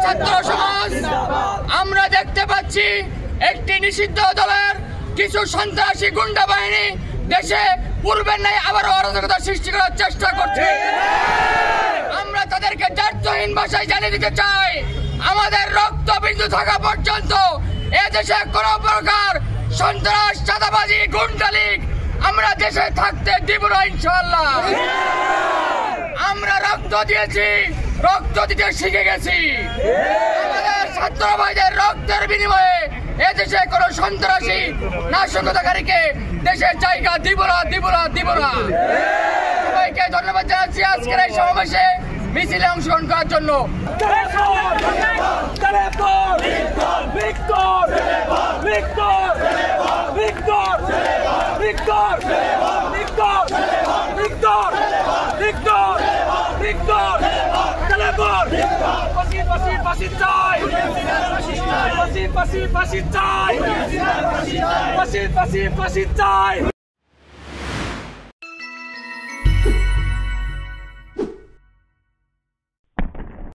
ছাত্র সমাজ আমরা দেখতে পাচ্ছি একটি নিষিদ্ধ দলের কিছু সন্ত্রাসী গুন্ডা বাহিনী দেশে পূর্বের ন্যায় আবারও অরাজকতা সৃষ্টি করার চেষ্টা করছে। আমরা তাদেরকে দ্ব্যর্থহীন ভাষায় জানিয়ে দিতে চাই, আমাদের রক্তবিন্দু থাকা পর্যন্ত এদেশে কোন প্রকার সন্ত্রাস, চাঁদাবাজি, গুন্ডালিগ আমরা দেশে থাকতে দিব না ইনশাআল্লাহ। আমরা রক্ত দিয়েছি, রক্ত দিতে শিখে গেছি। আমাদের ছাত্র ভাইদের রক্তের বিনিময়ে এদেশে কোন সন্ত্রাসী নাশকতাকারীকে দেশের জায়গা দিব না, দিব না, দিব না। সবাইকে ধন্যবাদ জানাচ্ছি আজকের এই সমাবেশে মিছিলে অংশগ্রহণ করার জন্য। ফাঁসি চাই।